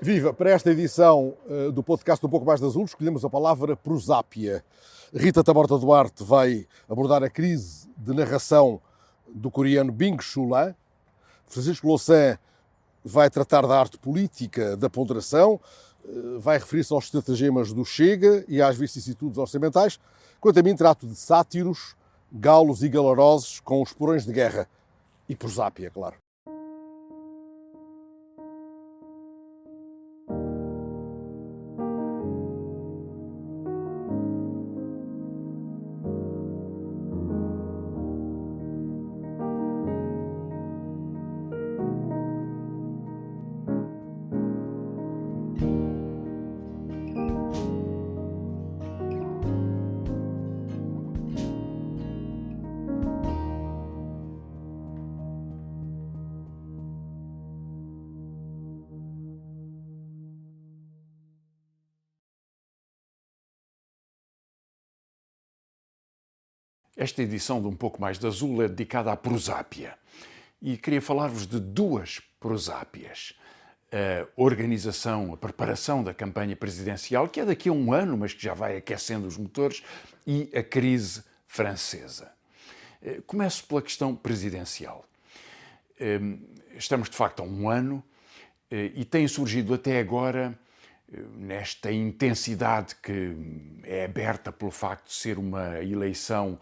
Viva! Para esta edição do podcast Um Pouco Mais de Azul, escolhemos a palavra prosápia. Rita Taborda Duarte vai abordar a crise de narração do coreano Byung-Chul Han. Francisco Louçã vai tratar da arte política da ponderação, vai referir-se aos estratagemas do Chega e às vicissitudes orçamentais. Quanto a mim, trato de sátiros, gaulos e galarozes com os porões de guerra. E prosápia, claro. Esta edição de Um Pouco Mais de Azul é dedicada à prosápia e queria falar-vos de duas prosápias. A organização, a preparação da campanha presidencial, que é daqui a um ano, mas que já vai aquecendo os motores, e a crise francesa. Começo pela questão presidencial. Estamos, de facto, a um ano e tem surgido até agora, nesta intensidade que é aberta pelo facto de ser uma eleição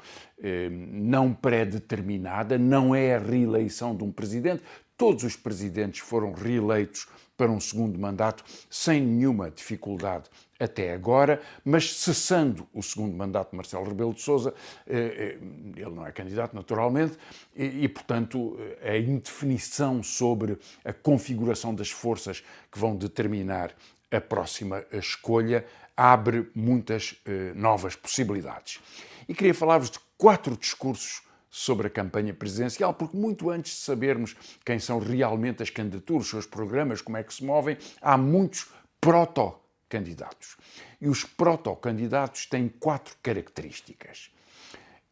não pré-determinada, não é a reeleição de um presidente. Todos os presidentes foram reeleitos para um segundo mandato sem nenhuma dificuldade até agora, mas cessando o segundo mandato de Marcelo Rebelo de Sousa, ele não é candidato naturalmente, e portanto a indefinição sobre a configuração das forças que vão determinar a próxima escolha abre muitas novas possibilidades. E queria falar-vos de 4 discursos sobre a campanha presidencial, porque muito antes de sabermos quem são realmente as candidaturas, os seus programas, como é que se movem, há muitos protocandidatos. E os protocandidatos têm 4 características.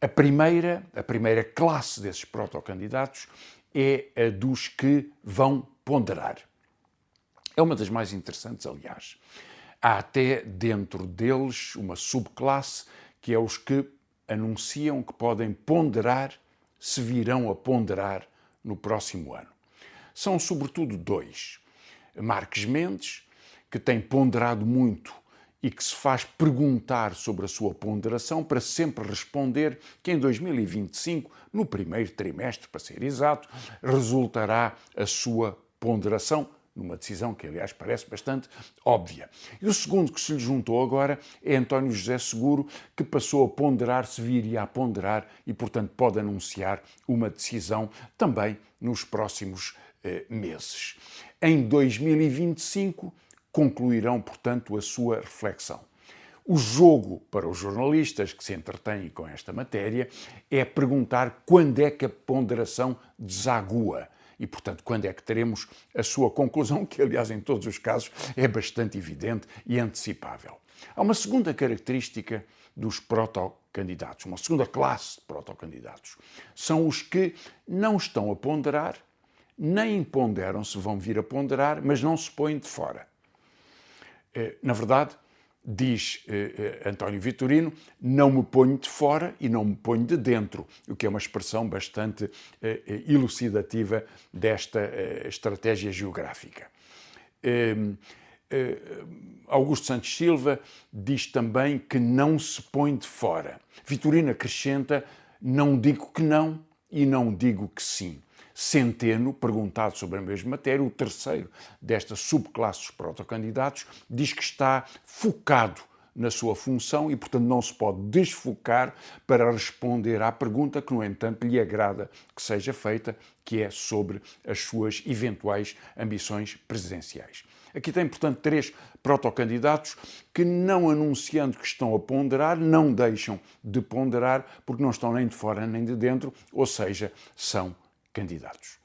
A primeira classe desses protocandidatos é a dos que vão ponderar. É uma das mais interessantes, aliás. Há até dentro deles uma subclasse que é os que anunciam que podem ponderar, se virão a ponderar no próximo ano. São sobretudo 2. Marques Mendes, que tem ponderado muito e que se faz perguntar sobre a sua ponderação para sempre responder que em 2025, no primeiro trimestre, para ser exato, resultará a sua ponderação, numa decisão que, aliás, parece bastante óbvia. E o segundo que se lhe juntou agora é António José Seguro, que passou a ponderar, se viria a ponderar e, portanto, pode anunciar uma decisão também nos próximos meses. Em 2025, concluirão, portanto, a sua reflexão. O jogo para os jornalistas que se entretêm com esta matéria é perguntar quando é que a ponderação desagua. E, portanto, quando é que teremos a sua conclusão, que, aliás, em todos os casos, é bastante evidente e antecipável. Há uma segunda característica dos protocandidatos, uma segunda classe de protocandidatos. São os que não estão a ponderar, nem ponderam se vão vir a ponderar, mas não se põem de fora. Na verdade, diz António Vitorino, não me ponho de fora e não me ponho de dentro, o que é uma expressão bastante elucidativa desta estratégia geográfica. Augusto Santos Silva diz também que não se põe de fora. Vitorino acrescenta, não digo que não e não digo que sim. Centeno, perguntado sobre a mesma matéria, o terceiro desta subclasse dos protocandidatos, diz que está focado na sua função e, portanto, não se pode desfocar para responder à pergunta que, no entanto, lhe agrada que seja feita, que é sobre as suas eventuais ambições presidenciais. Aqui tem, portanto, 3 protocandidatos que, não anunciando que estão a ponderar, não deixam de ponderar, porque não estão nem de fora nem de dentro, ou seja, são candidatos.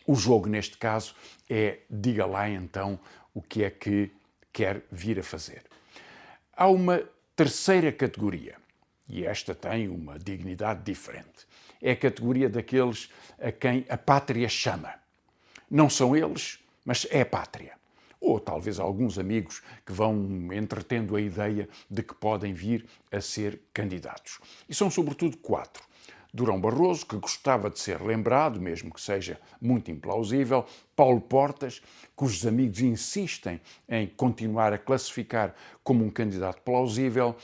O jogo, neste caso, é diga lá então o que é que quer vir a fazer. Há uma terceira categoria, e esta tem uma dignidade diferente. É a categoria daqueles a quem a pátria chama. Não são eles, mas é a pátria. ou talvez alguns amigos que vão entretendo a ideia de que podem vir a ser candidatos. E são sobretudo 4. Durão Barroso, que gostava de ser lembrado, mesmo que seja muito implausível. Paulo Portas, cujos amigos insistem em continuar a classificar como um candidato plausível.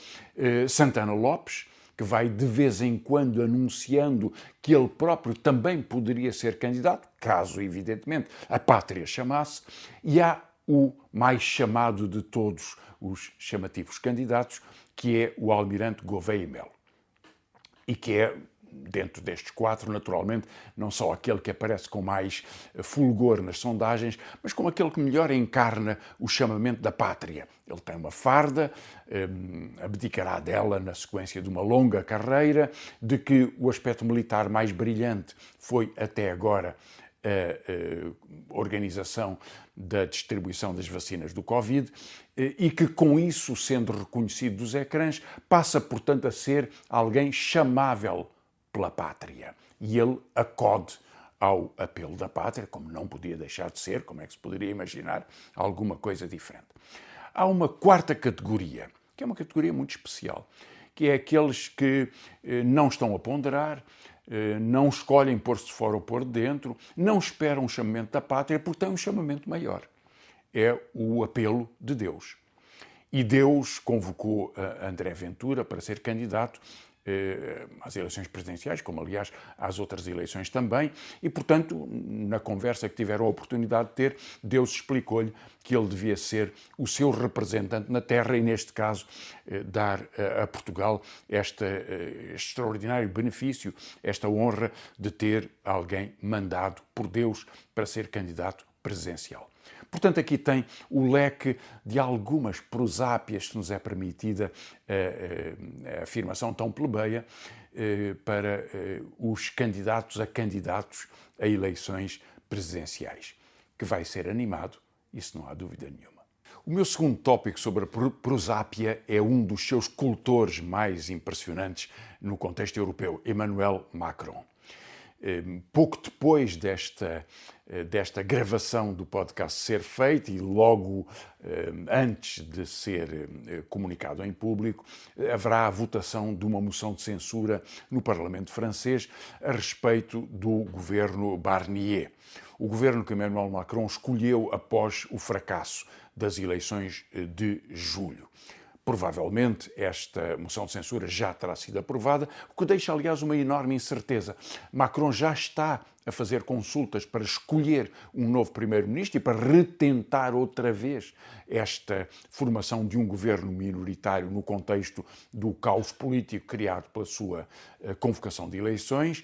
Santana Lopes, que vai de vez em quando anunciando que ele próprio também poderia ser candidato, caso, evidentemente, a pátria chamasse. E há o mais chamado de todos os chamativos candidatos, que é o almirante Gouveia e Melo. E que é, dentro destes 4, naturalmente, não só aquele que aparece com mais fulgor nas sondagens, mas como aquele que melhor encarna o chamamento da pátria. Ele tem uma farda, abdicará dela na sequência de uma longa carreira, de que o aspecto militar mais brilhante foi até agora a organização da distribuição das vacinas do Covid e que, com isso sendo reconhecido dos ecrãs, passa, portanto, a ser alguém chamável pela pátria. E ele acode ao apelo da pátria, como não podia deixar de ser, como é que se poderia imaginar alguma coisa diferente. Há uma 4ª categoria, que é uma categoria muito especial, que é aqueles que não estão a ponderar, não escolhem pôr-se fora ou pôr dentro, não esperam o chamamento da pátria, porque têm um chamamento maior. É o apelo de Deus. E Deus convocou André Ventura para ser candidato às eleições presidenciais, como aliás às outras eleições também, e portanto, na conversa que tiveram a oportunidade de ter, Deus explicou-lhe que ele devia ser o seu representante na terra e, neste caso, dar a Portugal este extraordinário benefício, esta honra de ter alguém mandado por Deus para ser candidato presidencial. Portanto, aqui tem o leque de algumas prosápias, se nos é permitida a afirmação tão plebeia, para os candidatos a eleições presidenciais, que vai ser animado, isso não há dúvida nenhuma. O meu segundo tópico sobre a prosápia é um dos seus cultores mais impressionantes no contexto europeu, Emmanuel Macron. Pouco depois desta gravação do podcast ser feita e logo antes de ser comunicado em público, haverá a votação de uma moção de censura no Parlamento francês a respeito do governo Barnier. O governo que Emmanuel Macron escolheu após o fracasso das eleições de julho. Provavelmente esta moção de censura já terá sido aprovada, o que deixa, aliás, uma enorme incerteza. Macron já está a fazer consultas para escolher um novo primeiro-ministro e para retentar outra vez esta formação de um governo minoritário no contexto do caos político criado pela sua convocação de eleições,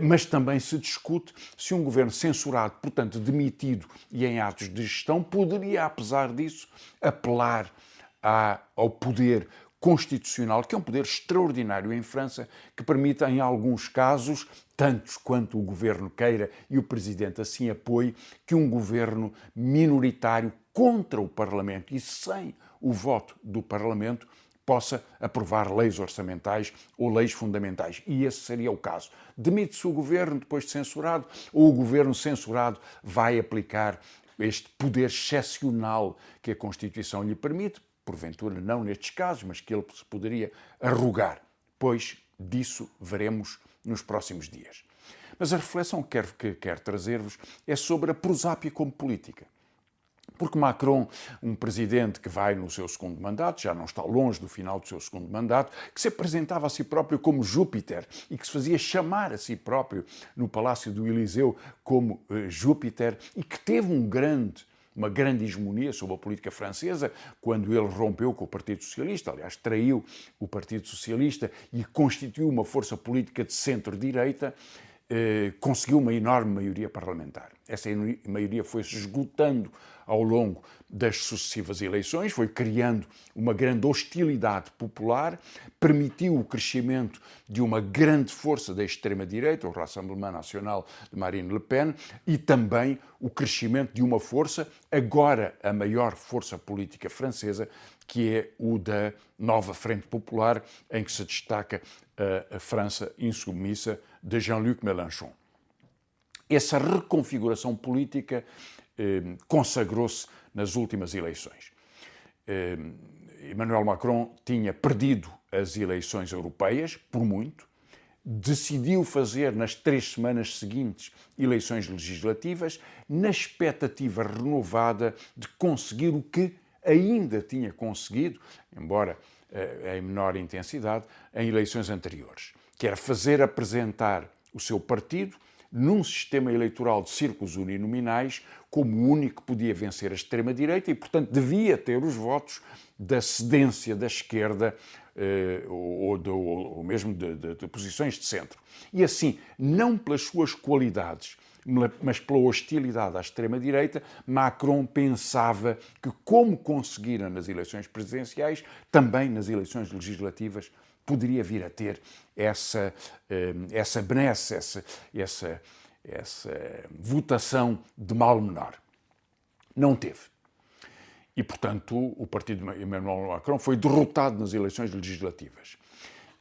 mas também se discute se um governo censurado, portanto demitido e em atos de gestão, poderia, apesar disso, apelar ao poder constitucional, que é um poder extraordinário em França, que permite, em alguns casos, tantos quanto o governo queira e o presidente assim apoie, que um governo minoritário contra o Parlamento e sem o voto do Parlamento possa aprovar leis orçamentais ou leis fundamentais. E esse seria o caso. Demite-se o governo depois de censurado, ou o governo censurado vai aplicar este poder excepcional que a Constituição lhe permite, porventura não nestes casos, mas que ele se poderia arrogar, pois disso veremos nos próximos dias. Mas a reflexão que quero trazer-vos é sobre a prosápia como política. Porque Macron, um presidente que vai no seu segundo mandato, já não está longe do final do seu segundo mandato, que se apresentava a si próprio como Júpiter e que se fazia chamar a si próprio no Palácio do Eliseu como Júpiter e que teve uma grande hegemonia sobre a política francesa quando ele rompeu com o Partido Socialista, aliás, traiu o Partido Socialista e constituiu uma força política de centro-direita, conseguiu uma enorme maioria parlamentar. Essa maioria foi-se esgotando ao longo das sucessivas eleições, foi criando uma grande hostilidade popular, permitiu o crescimento de uma grande força da extrema-direita, o Rassemblement National de Marine Le Pen, e também o crescimento de uma força, agora a maior força política francesa, que é o da Nova Frente Popular, em que se destaca a França insubmissa de Jean-Luc Mélenchon. Essa reconfiguração política consagrou-se nas últimas eleições. Emmanuel Macron tinha perdido as eleições europeias, por muito, decidiu fazer nas 3 semanas seguintes eleições legislativas, na expectativa renovada de conseguir o que ainda tinha conseguido, embora em menor intensidade, em eleições anteriores, que era fazer apresentar o seu partido num sistema eleitoral de círculos uninominais como o único que podia vencer a extrema-direita e, portanto, devia ter os votos da cedência da esquerda ou mesmo de posições de centro. E assim, não pelas suas qualidades, mas pela hostilidade à extrema-direita, Macron pensava que, como conseguiram nas eleições presidenciais, também nas eleições legislativas poderia vir a ter essa benesse, essa votação de mal menor. Não teve. E, portanto, o partido de Emmanuel Macron foi derrotado nas eleições legislativas.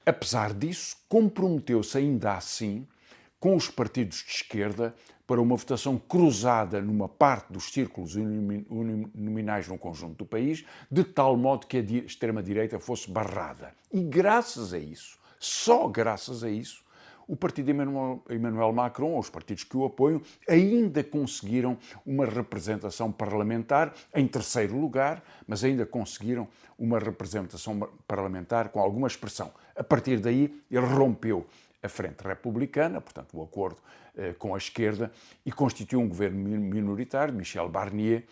Apesar disso, comprometeu-se ainda assim com os partidos de esquerda para uma votação cruzada numa parte dos círculos uninominais no conjunto do país, de tal modo que a extrema-direita fosse barrada. E graças a isso, só graças a isso, o partido de Emmanuel Macron, ou os partidos que o apoiam, ainda conseguiram uma representação parlamentar em terceiro lugar, mas ainda conseguiram uma representação parlamentar com alguma expressão. A partir daí, ele rompeu a Frente Republicana, portanto, o acordo com a esquerda, e constituiu um governo minoritário, Michel Barnier,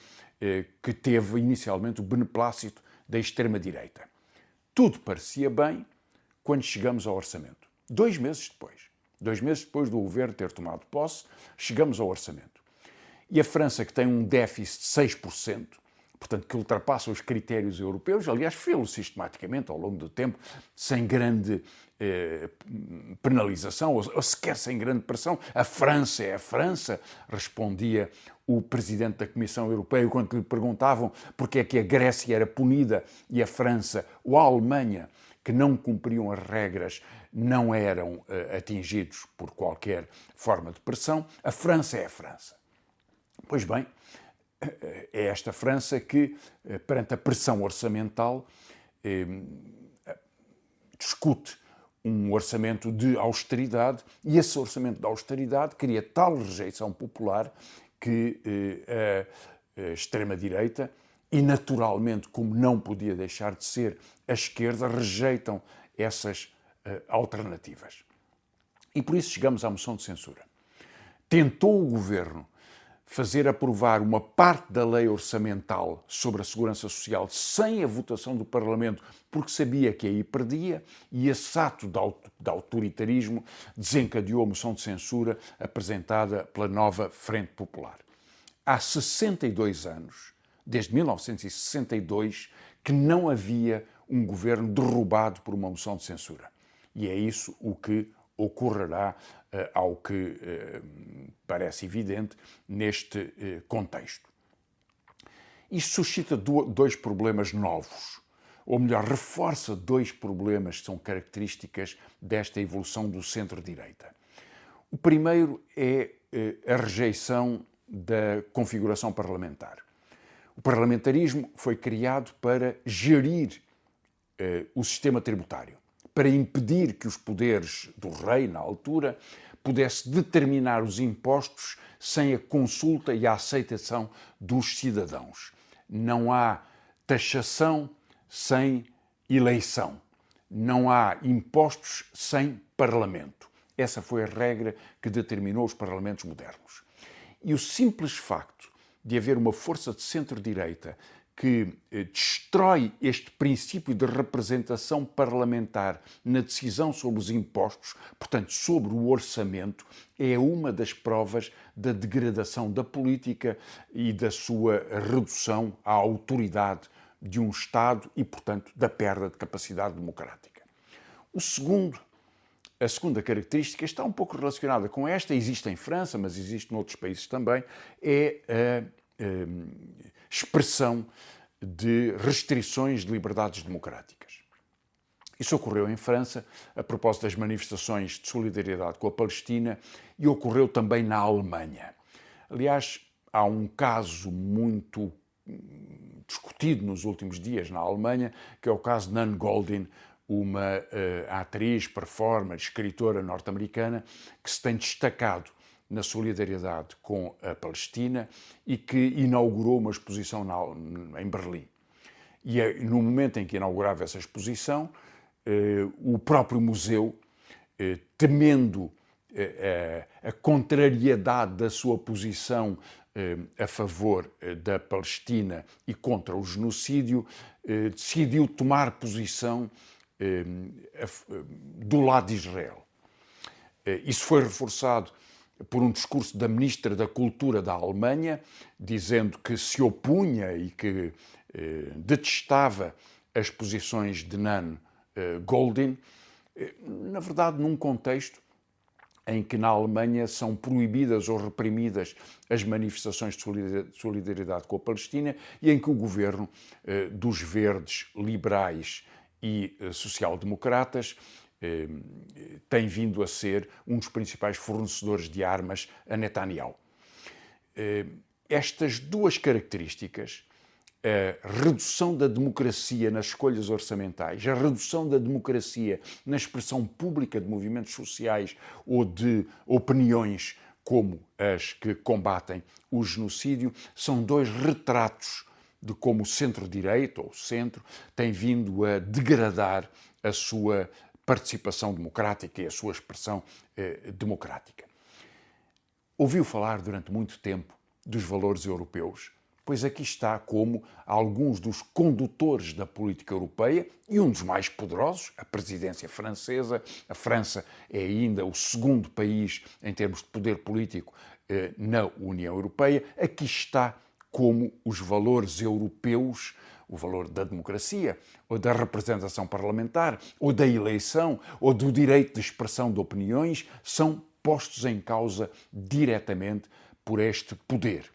que teve inicialmente o beneplácito da extrema-direita. Tudo parecia bem quando chegamos ao orçamento. 2 meses depois do governo ter tomado posse, chegamos ao orçamento. E a França, que tem um déficit de 6%, portanto, que ultrapassa os critérios europeus, aliás, fê-lo sistematicamente ao longo do tempo, sem grande penalização, ou sequer sem grande pressão. A França é a França, respondia o presidente da Comissão Europeia quando lhe perguntavam porque é que a Grécia era punida e a França ou a Alemanha, que não cumpriam as regras, não eram atingidos por qualquer forma de pressão. A França é a França. Pois bem, é esta França que, perante a pressão orçamental, discute um orçamento de austeridade, e esse orçamento de austeridade cria tal rejeição popular que a extrema-direita, e naturalmente, como não podia deixar de ser, a esquerda, rejeitam essas alternativas. E por isso chegamos à moção de censura. Tentou o governo fazer aprovar uma parte da lei orçamental sobre a segurança social sem a votação do Parlamento, porque sabia que aí perdia, e esse ato de autoritarismo desencadeou a moção de censura apresentada pela nova Frente Popular. Há 62 anos, desde 1962, que não havia um governo derrubado por uma moção de censura. E é isso o que ocorrerá, ao que parece evidente, neste contexto. Isto suscita 2 problemas novos, ou melhor, reforça 2 problemas que são características desta evolução do centro-direita. O primeiro é a rejeição da configuração parlamentar. O parlamentarismo foi criado para gerir o sistema tributário, para impedir que os poderes do rei, na altura, pudesse determinar os impostos sem a consulta e a aceitação dos cidadãos. Não há taxação sem eleição. Não há impostos sem parlamento. Essa foi a regra que determinou os parlamentos modernos. E o simples facto de haver uma força de centro-direita que destrói este princípio de representação parlamentar na decisão sobre os impostos, portanto, sobre o orçamento, é uma das provas da degradação da política e da sua redução à autoridade de um Estado e, portanto, da perda de capacidade democrática. A segunda característica está um pouco relacionada com esta, existe em França, mas existe noutros países também, é a expressão de restrições de liberdades democráticas. Isso ocorreu em França a propósito das manifestações de solidariedade com a Palestina e ocorreu também na Alemanha. Aliás, há um caso muito discutido nos últimos dias na Alemanha, que é o caso de Nan Goldin, uma atriz, performer, escritora norte-americana que se tem destacado na solidariedade com a Palestina e que inaugurou uma exposição em Berlim. E no momento em que inaugurava essa exposição, o próprio museu, temendo a contrariedade da sua posição a favor da Palestina e contra o genocídio, decidiu tomar posição do lado de Israel. Isso foi reforçado por um discurso da Ministra da Cultura da Alemanha, dizendo que se opunha e que detestava as posições de Nan Goldin, na verdade num contexto em que na Alemanha são proibidas ou reprimidas as manifestações de solidariedade com a Palestina e em que o governo dos verdes, liberais e social-democratas tem vindo a ser um dos principais fornecedores de armas a Netanyahu. Estas duas características, a redução da democracia nas escolhas orçamentais, a redução da democracia na expressão pública de movimentos sociais ou de opiniões como as que combatem o genocídio, são dois retratos de como o centro-direita, ou o centro, tem vindo a degradar a sua participação democrática e a sua expressão democrática. Ouviu falar durante muito tempo dos valores europeus, pois aqui está como alguns dos condutores da política europeia e um dos mais poderosos, a presidência francesa. A França é ainda o segundo país em termos de poder político na União Europeia. Aqui está como os valores europeus, o valor da democracia, ou da representação parlamentar, ou da eleição, ou do direito de expressão de opiniões, são postos em causa diretamente por este poder.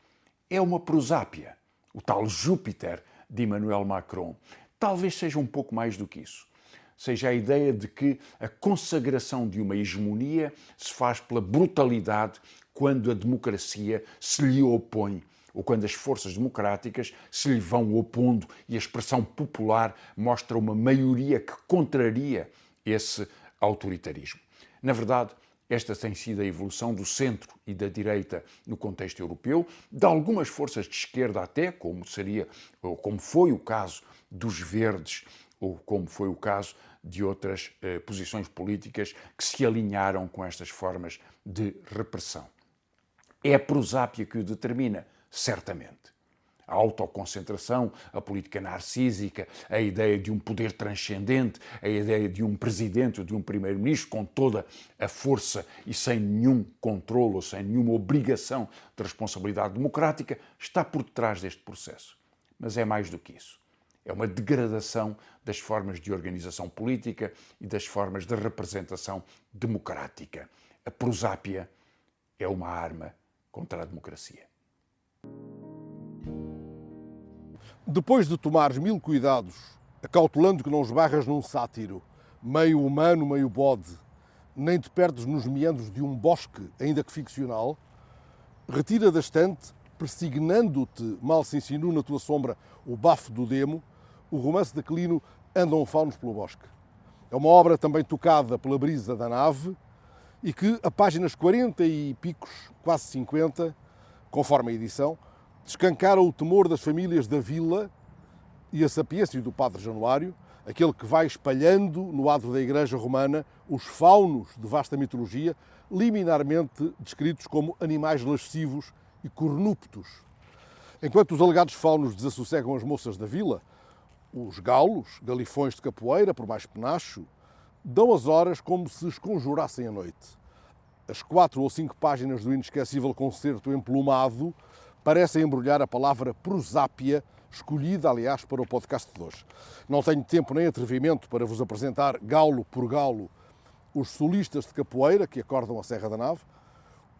É uma prosápia, o tal Júpiter de Emmanuel Macron. Talvez seja um pouco mais do que isso. Seja a ideia de que a consagração de uma hegemonia se faz pela brutalidade quando a democracia se lhe opõe, ou quando as forças democráticas se lhe vão opondo e a expressão popular mostra uma maioria que contraria esse autoritarismo. Na verdade, esta tem sido a evolução do centro e da direita no contexto europeu, de algumas forças de esquerda até, como foi o caso dos verdes, ou como foi o caso de outras posições políticas que se alinharam com estas formas de repressão. É a prosápia que o determina, certamente. A autoconcentração, a política narcísica, a ideia de um poder transcendente, a ideia de um presidente ou de um primeiro-ministro com toda a força e sem nenhum controle ou sem nenhuma obrigação de responsabilidade democrática, está por detrás deste processo. Mas é mais do que isso. É uma degradação das formas de organização política e das formas de representação democrática. A prosápia é uma arma contra a democracia. Depois de tomares 1000 cuidados, acautelando que não esbarras num sátiro, meio humano, meio bode, nem te perdes nos meandros de um bosque, ainda que ficcional, retira da estante, persignando-te, mal se insinua na tua sombra o bafo do demo, o romance de Aquilino Andam Faunos pelo Bosque. É uma obra também tocada pela brisa da nave e que, a páginas 40 e picos, quase 50, conforme a edição, descancara o temor das famílias da vila e a sapiência do padre Januário, aquele que vai espalhando no adro da Igreja Romana os faunos de vasta mitologia, liminarmente descritos como animais lascivos e cornúptos. Enquanto os alegados faunos desassossegam as moças da vila, os galos, galifões de capoeira, por mais penacho, dão as horas como se esconjurassem a noite. As 4 ou 5 páginas do inesquecível concerto emplumado parecem embrulhar a palavra prosápia, escolhida, aliás, para o podcast de hoje. Não tenho tempo nem atrevimento para vos apresentar, galo por galo, os solistas de capoeira que acordam a Serra da Nave.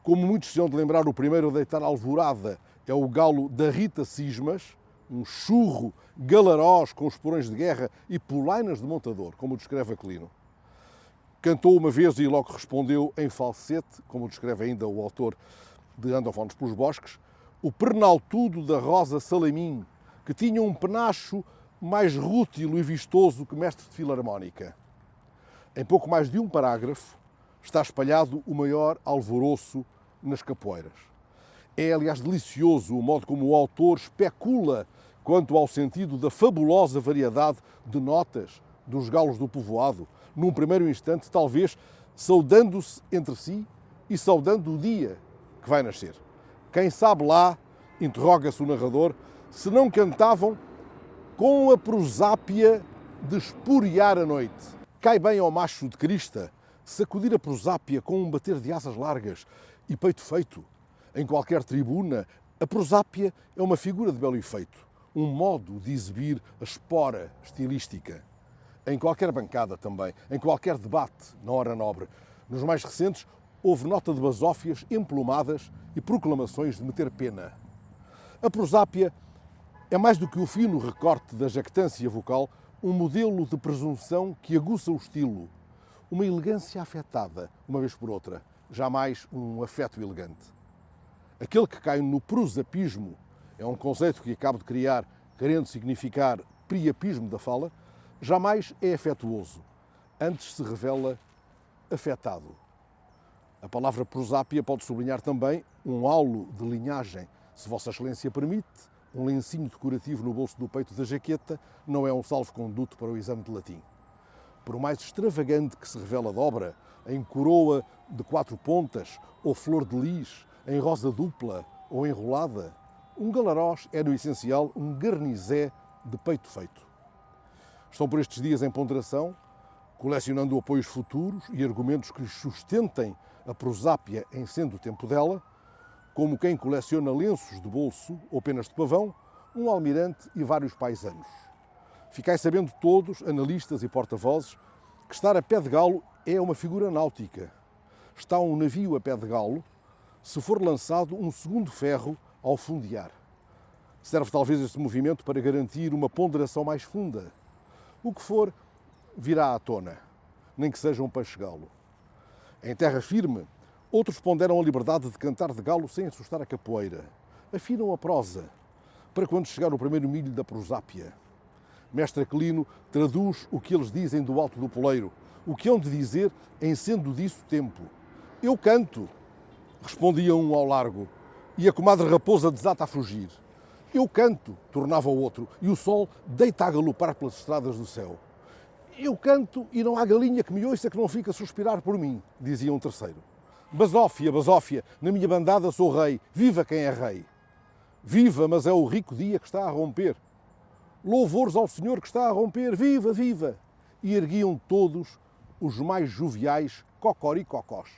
Como muitos se hão de lembrar, o primeiro a deitar alvorada é o galo da Rita Cismas, um churro galaroz com os porões de guerra e polainas de montador, como descreve Aquilino. Cantou uma vez e logo respondeu em falsete, como descreve ainda o autor de Andam Faunos pelos Bosques, o pernaltudo da Rosa Salamim, que tinha um penacho mais rútil e vistoso que mestre de filarmónica. Em pouco mais de um parágrafo está espalhado o maior alvoroço nas capoeiras. É, aliás, delicioso o modo como o autor especula quanto ao sentido da fabulosa variedade de notas dos galos do povoado, num primeiro instante, talvez saudando-se entre si e saudando o dia que vai nascer. Quem sabe lá, interroga-se o narrador, se não cantavam com a prosápia de esporear a noite. Cai bem ao macho de crista sacudir a prosápia com um bater de asas largas e peito feito. Em qualquer tribuna, a prosápia é uma figura de belo efeito, um modo de exibir a espora estilística. Em qualquer bancada também, em qualquer debate na hora nobre. Nos mais recentes, houve nota de basófias emplumadas e proclamações de meter pena. A prosápia é mais do que o fino recorte da jactância vocal, um modelo de presunção que aguça o estilo, uma elegância afetada, uma vez por outra, jamais um afeto elegante. Aquele que cai no prosapismo é um conceito que acabo de criar, querendo significar priapismo da fala, jamais é afetuoso, antes se revela afetado. A palavra prosápia pode sublinhar também um aulo de linhagem. Se Vossa Excelência permite, um lencinho decorativo no bolso do peito da jaqueta não é um salvo-conduto para o exame de latim. Por mais extravagante que se revela a dobra, em coroa de 4 pontas ou flor de lis, em rosa dupla ou enrolada, um galarós é, no essencial, um garnizé de peito feito. Estão por estes dias em ponderação, colecionando apoios futuros e argumentos que lhes sustentem a prosápia em sendo o tempo dela, como quem coleciona lenços de bolso ou penas de pavão, um almirante e vários paisanos. Ficai sabendo todos, analistas e porta-vozes, que estar a pé de galo é uma figura náutica. Está um navio a pé de galo se for lançado um segundo ferro ao fundear. Serve talvez este movimento para garantir uma ponderação mais funda. O que for, virá à tona, nem que seja um peixe-galo. Em terra firme, outros ponderam a liberdade de cantar de galo sem assustar a capoeira. Afinam a prosa, para quando chegar o primeiro milho da prosápia. Mestre Aquilino traduz o que eles dizem do alto do poleiro, o que hão de dizer em sendo disso tempo. Eu canto, respondia um ao largo, e a comadre raposa desata a fugir. Eu canto, tornava o outro, e o sol deita a galopar pelas estradas do céu. Eu canto e não há galinha que me ouça que não fique a suspirar por mim, dizia um terceiro. Basófia, basófia, na minha bandada sou rei, viva quem é rei. Viva, mas é o rico dia que está a romper. Louvores ao Senhor que está a romper, viva, viva! E erguiam todos os mais joviais cocoricocós.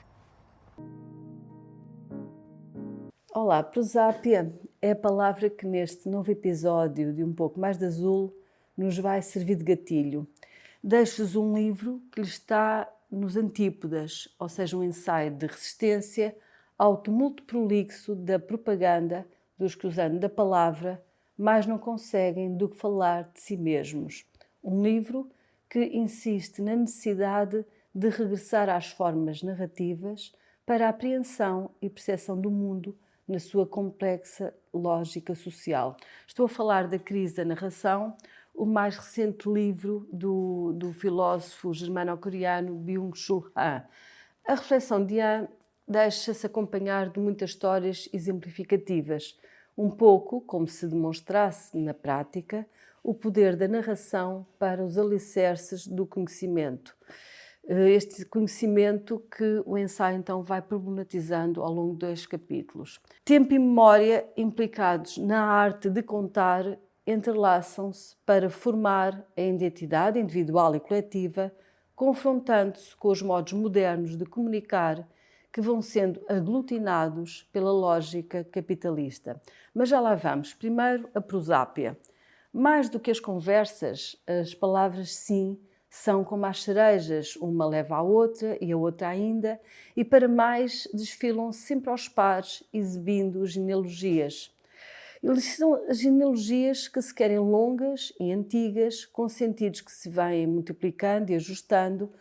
Olá, prosápia é a palavra que neste novo episódio de Um Pouco Mais de Azul nos vai servir de gatilho. Deixo-vos um livro que lhe está nos antípodas, ou seja, um ensaio de resistência ao tumulto prolixo da propaganda dos que, usando da palavra, mais não conseguem do que falar de si mesmos. Um livro que insiste na necessidade de regressar às formas narrativas para a apreensão e percepção do mundo na sua complexa lógica social. Estou a falar da crise da narração, o mais recente livro do filósofo germano-coreano Byung-Chul Han. A reflexão de Han deixa-se acompanhar de muitas histórias exemplificativas, um pouco como se demonstrasse na prática o poder da narração para os alicerces do conhecimento. Este conhecimento que o ensaio então vai problematizando ao longo de 2 capítulos. Tempo e memória implicados na arte de contar entrelaçam-se para formar a identidade individual e coletiva, confrontando-se com os modos modernos de comunicar que vão sendo aglutinados pela lógica capitalista. Mas já lá vamos. Primeiro, a prosápia. Mais do que as conversas, as palavras sim são como as cerejas, uma leva à outra e a outra ainda, e para mais desfilam sempre aos pares, exibindo genealogias. São as genealogias que se querem longas e antigas, com sentidos que se vêm multiplicando e ajustando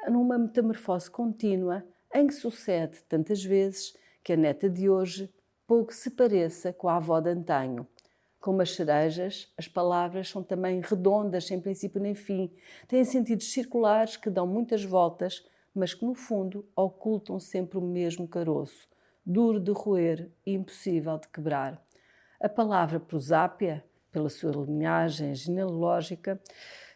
numa metamorfose contínua em que sucede tantas vezes que a neta de hoje pouco se pareça com a avó de antanho. Como as cerejas, as palavras são também redondas, sem princípio nem fim. Têm sentidos circulares que dão muitas voltas, mas que no fundo ocultam sempre o mesmo caroço, duro de roer e impossível de quebrar. A palavra prosápia, pela sua linhagem genealógica,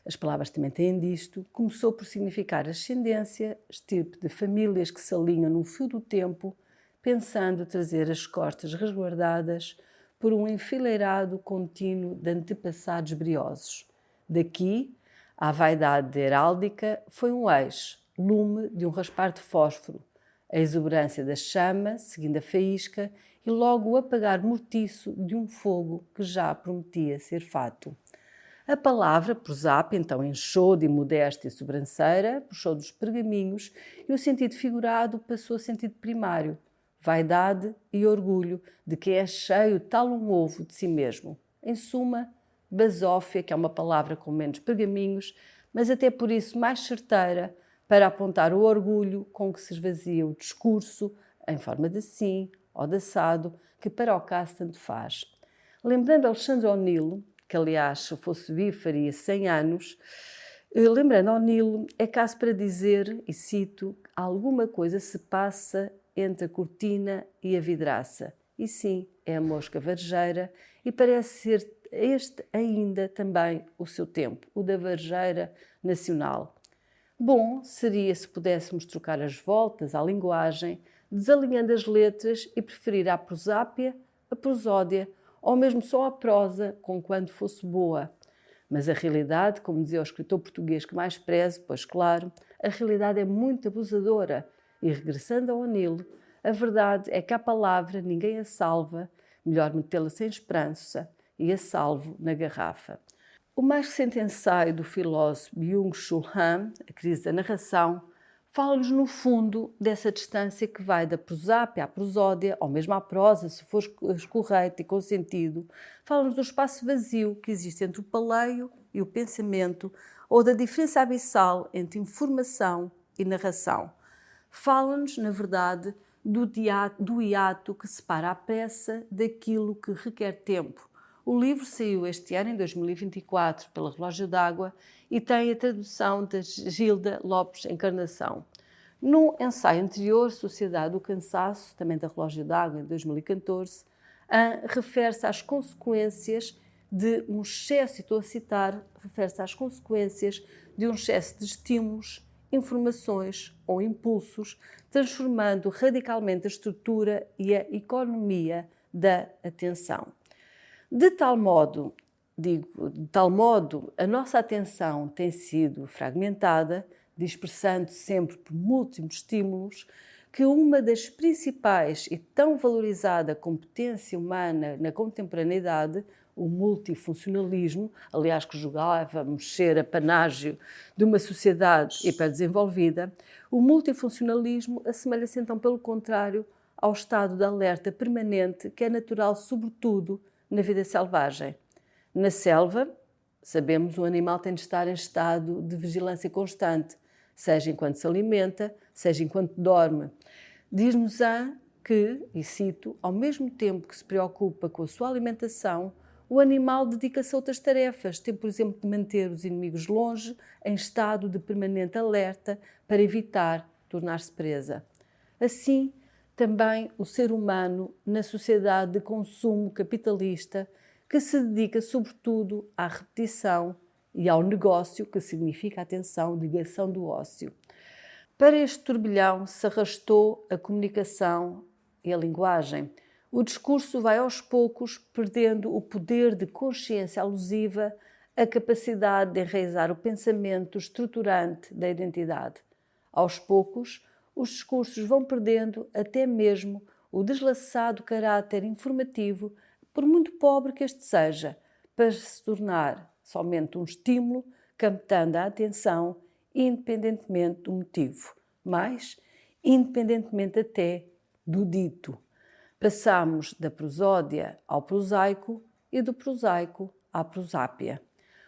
as palavras também têm disto, começou por significar ascendência, estirpe de famílias que se alinham no fio do tempo, pensando trazer as costas resguardadas por um enfileirado contínuo de antepassados briosos. Daqui, a vaidade heráldica foi um eixo, lume de um raspar de fósforo, a exuberância da chama, seguindo a faísca, e logo o apagar mortiço de um fogo que já prometia ser fato. A palavra prosápia então encheu de modéstia e sobranceira, puxou dos pergaminhos e o sentido figurado passou a sentido primário, vaidade e orgulho de que é cheio tal um ovo de si mesmo. Em suma, basófia, que é uma palavra com menos pergaminhos, mas até por isso mais certeira para apontar o orgulho com que se esvazia o discurso, em forma de sim ou de assado, que para o caso tanto faz. Lembrando Alexandre O'Neill, que aliás, se fosse vivo faria 100 anos, lembrando O'Neill, é caso para dizer, e cito, alguma coisa se passa entre a cortina e a vidraça. E sim, é a mosca varejeira e parece ser este ainda também o seu tempo, o da varejeira nacional. Bom seria se pudéssemos trocar as voltas à linguagem, desalinhando as letras e preferir à prosápia, a prosódia, ou mesmo só a prosa, conquanto fosse boa. Mas a realidade, como dizia o escritor português que mais prezo, pois claro, a realidade é muito abusadora. E regressando ao O'Neill, a verdade é que a palavra ninguém a salva, melhor metê-la sem esperança e a salvo na garrafa. O mais recente ensaio do filósofo Byung-Chul Han, A Crise da Narração, fala-nos no fundo dessa distância que vai da prosápia à prosódia, ou mesmo à prosa, se for correto e com sentido. Fala-nos do espaço vazio que existe entre o paleio e o pensamento, ou da diferença abissal entre informação e narração. Fala-nos, na verdade, do hiato que separa a peça daquilo que requer tempo. O livro saiu este ano, em 2024, pela Relógio d'Água e tem a tradução de Gilda Lopes Encarnação. Num ensaio anterior, Sociedade do Cansaço, também da Relógio d'Água, em 2014, refere-se às consequências de um excesso, e estou a citar, refere-se às consequências de um excesso de estímulos, informações ou impulsos, transformando radicalmente a estrutura e a economia da atenção. De tal modo, a nossa atenção tem sido fragmentada, dispersando sempre por múltiplos estímulos, que uma das principais e tão valorizada competência humana na contemporaneidade, o multifuncionalismo, aliás que julgávamos ser apanágio de uma sociedade hiperdesenvolvida, o multifuncionalismo assemelha-se então, pelo contrário, ao estado de alerta permanente que é natural, sobretudo, na vida selvagem. Na selva, sabemos, o animal tem de estar em estado de vigilância constante, seja enquanto se alimenta, seja enquanto dorme. Diz-nos-á que, e cito, ao mesmo tempo que se preocupa com a sua alimentação, o animal dedica-se a outras tarefas, tem, por exemplo, de manter os inimigos longe, em estado de permanente alerta, para evitar tornar-se presa. Assim, também o ser humano na sociedade de consumo capitalista que se dedica sobretudo à repetição e ao negócio, que significa, atenção, negação do ócio. Para este turbilhão se arrastou a comunicação e a linguagem. O discurso vai aos poucos perdendo o poder de consciência alusiva, a capacidade de enraizar o pensamento estruturante da identidade. Aos poucos, os discursos vão perdendo até mesmo o deslaçado caráter informativo, por muito pobre que este seja, para se tornar somente um estímulo, captando a atenção, independentemente do motivo, mas independentemente até do dito. Passamos da prosódia ao prosaico e do prosaico à prosápia.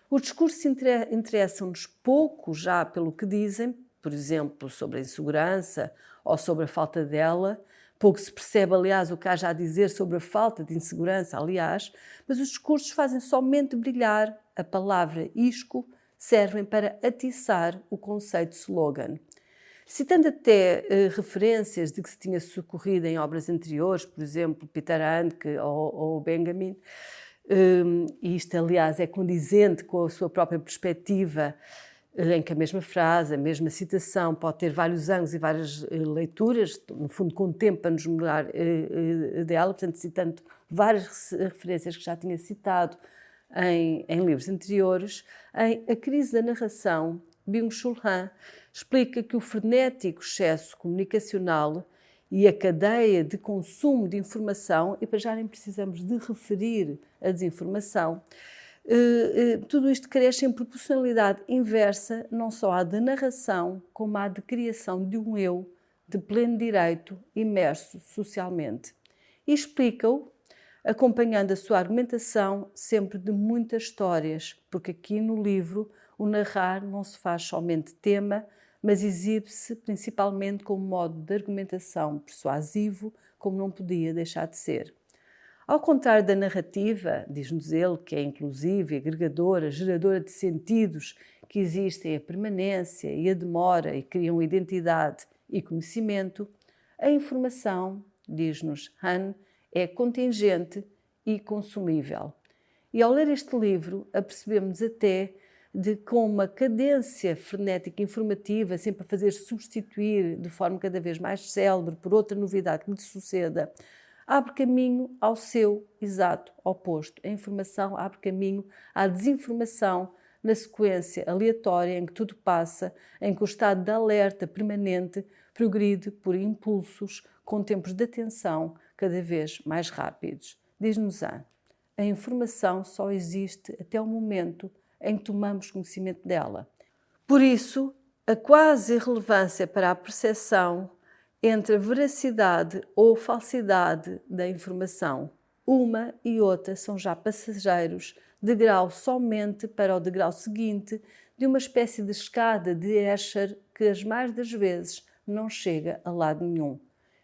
Os discursos interessam-nos pouco já pelo que dizem, por exemplo, sobre a insegurança ou sobre a falta dela, Pouco se percebe, aliás, o que há já a dizer sobre a falta de insegurança, aliás, mas os discursos fazem somente brilhar. A palavra isco servem para atiçar o conceito de slogan. Citando até referências de que se tinha socorrido em obras anteriores, por exemplo, Peter Handke ou Benjamin, e isto, aliás, é condizente com a sua própria perspectiva, em que a mesma frase, a mesma citação pode ter vários ângulos e várias leituras, no fundo com o tempo para nos lembrar dela, portanto, citando várias referências que já tinha citado em livros anteriores. Em A Crise da Narração, Byung-Chul Han explica que o frenético excesso comunicacional e a cadeia de consumo de informação, e para já nem precisamos de referir a desinformação, tudo isto cresce em proporcionalidade inversa não só à da narração, como à de criação de um eu de pleno direito, imerso socialmente. E explica-o acompanhando a sua argumentação sempre de muitas histórias, porque aqui no livro o narrar não se faz somente tema, mas exibe-se principalmente como modo de argumentação persuasivo, como não podia deixar de ser. Ao contrário da narrativa, diz-nos ele, que é inclusiva, agregadora, geradora de sentidos, que existem a permanência e a demora e criam identidade e conhecimento, a informação, diz-nos Han, é contingente e consumível. E ao ler este livro, apercebemos até de com uma cadência frenética informativa, sempre a fazer substituir de forma cada vez mais célebre por outra novidade que lhe suceda, abre caminho ao seu exato oposto. A informação abre caminho à desinformação na sequência aleatória em que tudo passa, em que o estado de alerta permanente progride por impulsos com tempos de atenção cada vez mais rápidos. Diz-nos a informação só existe até o momento em que tomamos conhecimento dela. Por isso, a quase irrelevância para a percepção entre a veracidade ou falsidade da informação. Uma e outra são já passageiros, degrau somente para o degrau seguinte de uma espécie de escada de Escher que as mais das vezes não chega a lado nenhum.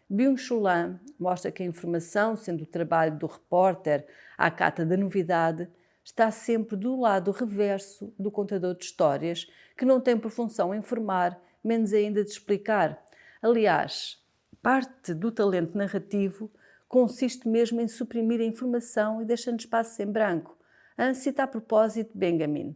Byung-Chul Han mostra que a informação, sendo o trabalho do repórter à cata da novidade, está sempre do lado reverso do contador de histórias, que não tem por função informar, menos ainda de explicar. Aliás, parte do talento narrativo consiste mesmo em suprimir a informação e deixando espaço em branco. Han cita a propósito Benjamin.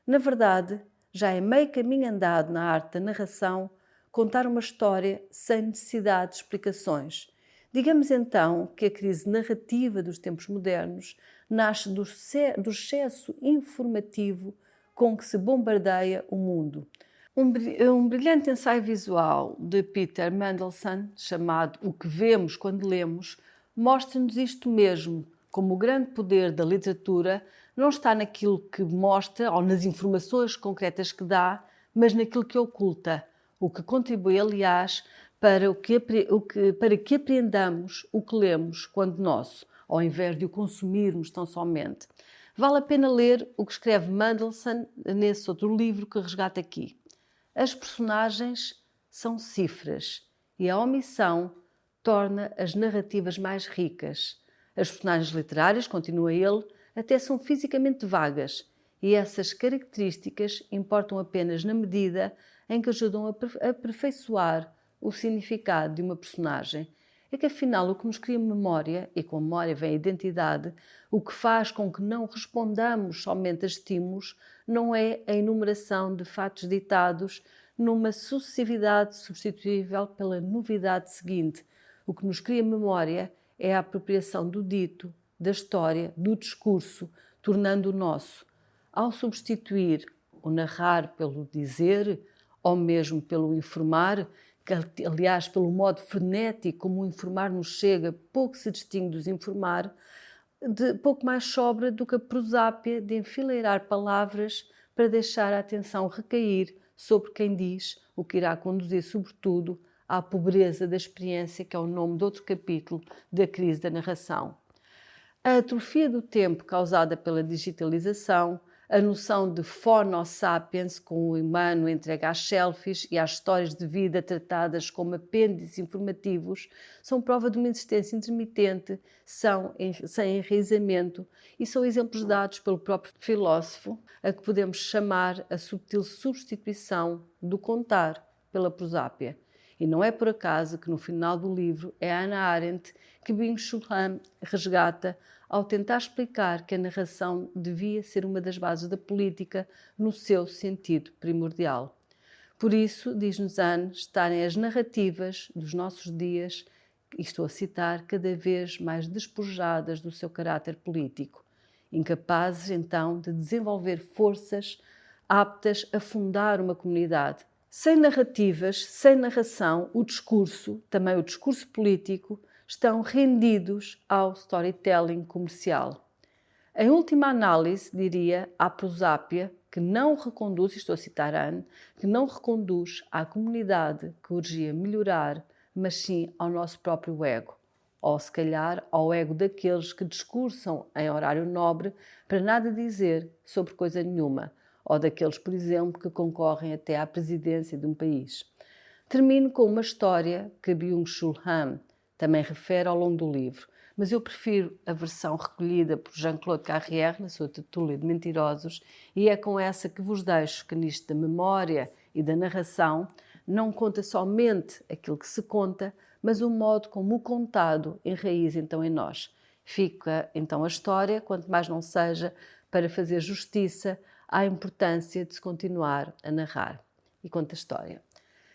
Na verdade, já é meio caminho andado na arte da narração contar uma história sem necessidade de explicações. Digamos então que a crise narrativa dos tempos modernos nasce do excesso informativo com que se bombardeia o mundo. Um brilhante ensaio visual de Peter Mandelson, chamado O que Vemos Quando Lemos, mostra-nos isto mesmo, como o grande poder da literatura não está naquilo que mostra ou nas informações concretas que dá, mas naquilo que oculta, o que contribui, aliás, para que apreendamos o que lemos quando nosso, ao invés de o consumirmos tão somente. Vale a pena ler o que escreve Mandelson nesse outro livro que resgata aqui. As personagens são cifras e a omissão torna as narrativas mais ricas. As personagens literárias, continua ele, até são fisicamente vagas e essas características importam apenas na medida em que ajudam a aperfeiçoar o significado de uma personagem. É que afinal o que nos cria memória, e com a memória vem a identidade, o que faz com que não respondamos somente a estímulos, não é a enumeração de fatos ditados numa sucessividade substituível pela novidade seguinte. O que nos cria memória é a apropriação do dito, da história, do discurso, tornando-o nosso. Ao substituir o narrar pelo dizer, ou mesmo pelo informar, que aliás pelo modo frenético como o informar nos chega, pouco se distingue dos informar, pouco mais sobra do que a prosápia de enfileirar palavras para deixar a atenção recair sobre quem diz, o que irá conduzir sobretudo à pobreza da experiência, que é o nome de outro capítulo da crise da narração. A atrofia do tempo causada pela digitalização, a noção de phono sapiens, com o humano entregue às selfies e às histórias de vida tratadas como apêndices informativos, são prova de uma existência intermitente, sem enraizamento, e são exemplos dados pelo próprio filósofo, a que podemos chamar a subtil substituição do contar pela prosápia. E não é por acaso que no final do livro é Hannah Arendt que Byung-Chul Han resgata ao tentar explicar que a narração devia ser uma das bases da política no seu sentido primordial. Por isso, diz-nos Anne, estarem as narrativas dos nossos dias, e estou a citar, cada vez mais despojadas do seu caráter político, incapazes então de desenvolver forças aptas a fundar uma comunidade. Sem narrativas, sem narração, o discurso, também o discurso político, estão rendidos ao storytelling comercial. Em última análise, diria, a prosápia, que não reconduz, estou a citar Anne, que não reconduz à comunidade que urgia melhorar, mas sim ao nosso próprio ego, ou se calhar ao ego daqueles que discursam em horário nobre para nada dizer sobre coisa nenhuma, ou daqueles, por exemplo, que concorrem até à presidência de um país. Termino com uma história que Byung-Chul Han também refere ao longo do livro, mas eu prefiro a versão recolhida por Jean-Claude Carrière na sua tertúlia de mentirosos, e é com essa que vos deixo, que nisto da memória e da narração não conta somente aquilo que se conta, mas o modo como o contado enraiza então em nós. Fica então a história, quanto mais não seja para fazer justiça à importância de se continuar a narrar. E conta a história.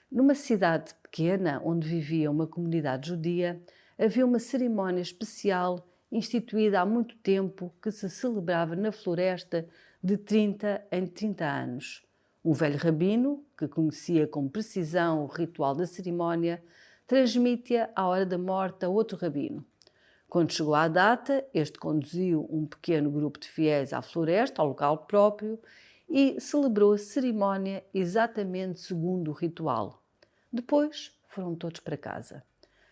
Numa cidade pequena, onde vivia uma comunidade judia, havia uma cerimónia especial instituída há muito tempo que se celebrava na floresta de 30 em 30 anos. Um velho rabino, que conhecia com precisão o ritual da cerimónia, transmite-a à hora da morte a outro rabino. Quando chegou à data, este conduziu um pequeno grupo de fiéis à floresta, ao local próprio, e celebrou a cerimónia exatamente segundo o ritual. Depois foram todos para casa.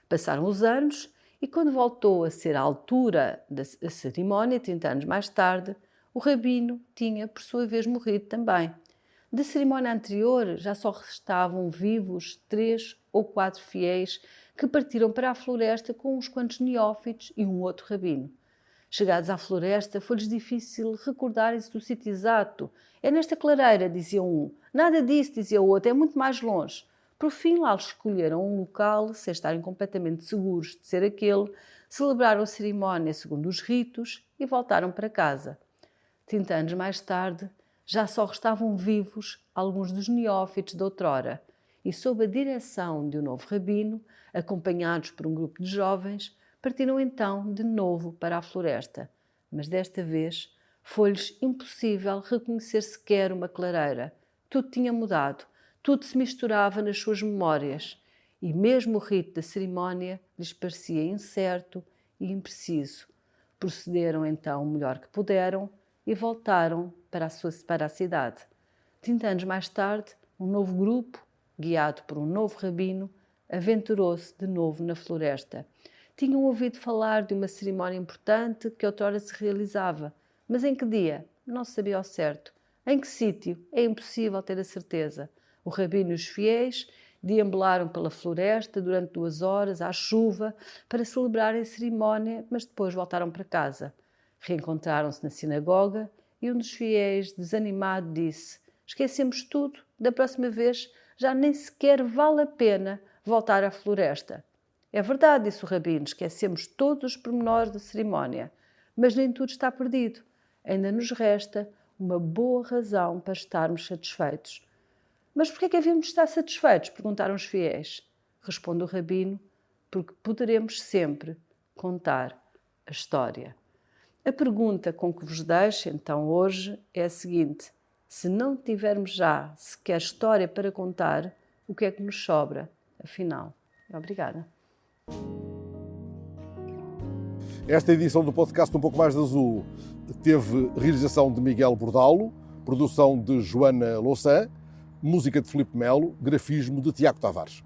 Passaram os anos e, quando voltou a ser a altura da cerimónia, 30 anos mais tarde, o rabino tinha, por sua vez, morrido também. Da cerimónia anterior já só restavam vivos 3 ou 4 fiéis que partiram para a floresta com uns quantos neófitos e um outro rabino. Chegados à floresta, foi-lhes difícil recordarem-se do sítio exato. É nesta clareira, dizia um. Nada disso, dizia o outro, é muito mais longe. Por fim, lá escolheram um local, sem estarem completamente seguros de ser aquele, celebraram a cerimónia segundo os ritos e voltaram para casa. 30 anos mais tarde, já só restavam vivos alguns dos neófitos de outrora, e sob a direção de um novo rabino, acompanhados por um grupo de jovens, partiram então de novo para a floresta. Mas desta vez foi-lhes impossível reconhecer sequer uma clareira. Tudo tinha mudado, tudo se misturava nas suas memórias, e mesmo o rito da cerimónia lhes parecia incerto e impreciso. Procederam então o melhor que puderam e voltaram para a cidade. 30 anos mais tarde, um novo grupo, guiado por um novo rabino, aventurou-se de novo na floresta. Tinham ouvido falar de uma cerimónia importante que outrora se realizava, mas em que dia? Não se sabia ao certo. Em que sítio? É impossível ter a certeza. O rabino e os fiéis deambularam pela floresta durante 2 horas, à chuva, para celebrarem a cerimónia, mas depois voltaram para casa. Reencontraram-se na sinagoga e um dos fiéis, desanimado, disse: esquecemos tudo, da próxima vez já nem sequer vale a pena voltar à floresta. É verdade, disse o rabino, esquecemos todos os pormenores da cerimónia, mas nem tudo está perdido. Ainda nos resta uma boa razão para estarmos satisfeitos. Mas por que é que havíamos de estar satisfeitos? Perguntaram os fiéis. Responde o rabino: porque poderemos sempre contar a história. A pergunta com que vos deixo, então, hoje é a seguinte: se não tivermos já sequer história para contar, o que é que nos sobra, afinal? Obrigada. Esta edição do podcast Um Pouco Mais de Azul teve realização de Miguel Bordalo, produção de Joana Louçã, música de Filipe Melo, grafismo de Tiago Tavares.